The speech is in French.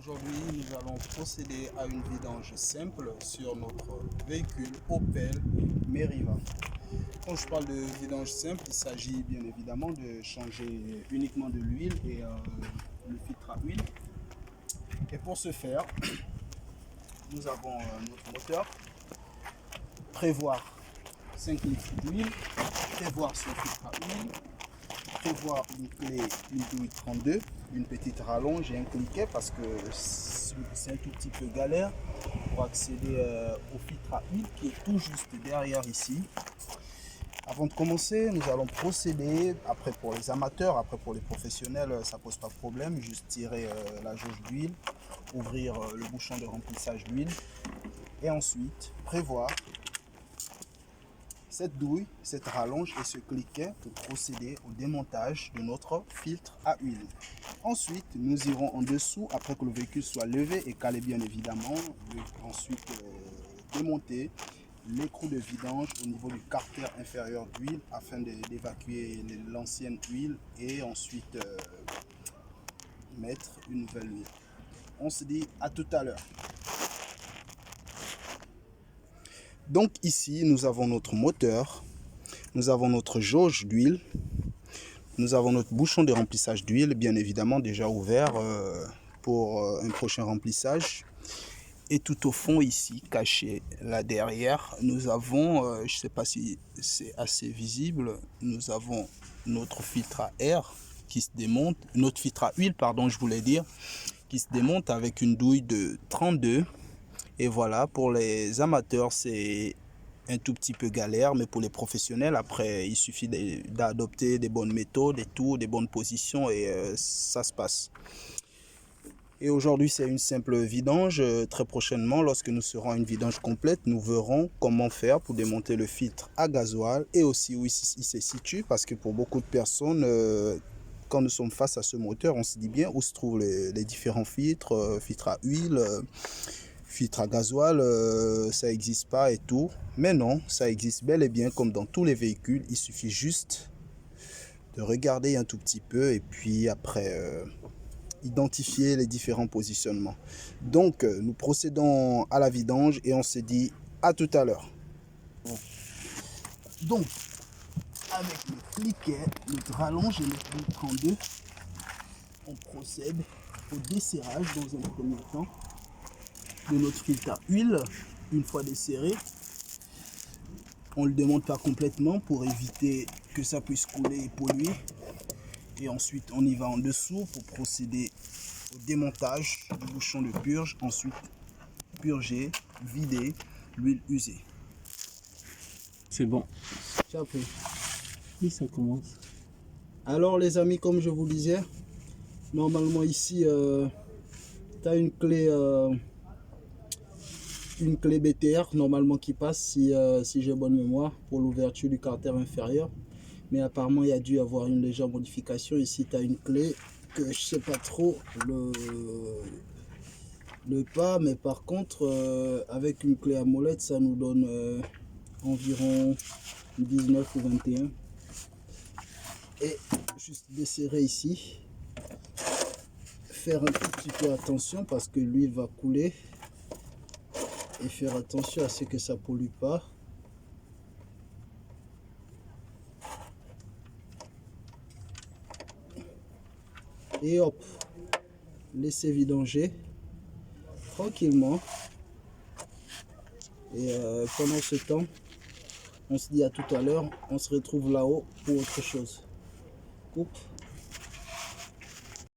Aujourd'hui, nous allons procéder à une vidange simple sur notre véhicule Opel Meriva. Quand je parle de vidange simple, il s'agit bien évidemment de changer uniquement de l'huile et le filtre à huile. Et pour ce faire, nous avons notre moteur, prévoir 5 litres d'huile, prévoir son filtre à huile, prévoir une clé, une douille 32, une petite rallonge et un cliquet parce que c'est un tout petit peu galère pour accéder au filtre à huile qui est tout juste derrière ici. Avant de commencer, nous allons procéder, après pour les amateurs, après pour les professionnels, ça pose pas de problème, juste tirer la jauge d'huile, ouvrir le bouchon de remplissage d'huile et ensuite prévoir cette douille, cette rallonge et ce cliquet pour procéder au démontage de notre filtre à huile. Ensuite, nous irons en dessous, après que le véhicule soit levé et calé bien évidemment, ensuite démonter l'écrou de vidange au niveau du carter inférieur d'huile afin d'évacuer l'ancienne huile et ensuite mettre une nouvelle huile. On se dit à tout à l'heure. Donc ici, nous avons notre moteur, nous avons notre jauge d'huile, nous avons notre bouchon de remplissage d'huile, bien évidemment déjà ouvert pour un prochain remplissage. Et tout au fond ici, caché là derrière, nous avons, je ne sais pas si c'est assez visible, nous avons notre filtre à air qui se démonte, notre filtre à huile, pardon, je voulais dire, qui se démonte avec une douille de 32. Et voilà, pour les amateurs, c'est un tout petit peu galère, mais pour les professionnels, après, il suffit d'adopter des bonnes méthodes et tout, des bonnes positions et ça se passe. Et aujourd'hui, c'est une simple vidange. Très prochainement, lorsque nous serons à une vidange complète, nous verrons comment faire pour démonter le filtre à gasoil et aussi où il se situe, parce que pour beaucoup de personnes, quand nous sommes face à ce moteur, on se dit bien où se trouvent les différents filtres, filtre à huile, filtre à gasoil, ça n'existe pas et tout. Mais non, ça existe bel et bien comme dans tous les véhicules. Il suffit juste de regarder un tout petit peu et puis après identifier les différents positionnements. Donc nous procédons à la vidange et on se dit à tout à l'heure. Donc avec le cliquet, notre rallonge et notre douille 32, on procède au desserrage dans un premier temps de notre filtre à huile. Une fois desserré, on le démonte pas complètement pour éviter que ça puisse couler et polluer. Et ensuite on y va en dessous pour procéder au démontage du bouchon de purge. Ensuite purger, vider l'huile usée. C'est bon. Ciao. Oui, ça commence. Alors les amis, comme je vous disais, normalement ici tu as une clé BTR normalement qui passe si j'ai bonne mémoire pour l'ouverture du carter inférieur. Mais apparemment il y a dû avoir une légère modification. Ici tu as une clé que je sais pas trop le pas, mais par contre avec une clé à molette ça nous donne environ 19 ou 21. Et juste desserrer ici, faire un tout petit peu attention parce que l'huile va couler et faire attention à ce que ça pollue pas. Et hop, laisser vidanger tranquillement. Et pendant ce temps, on se dit à tout à l'heure, on se retrouve là-haut pour autre chose. Coupe.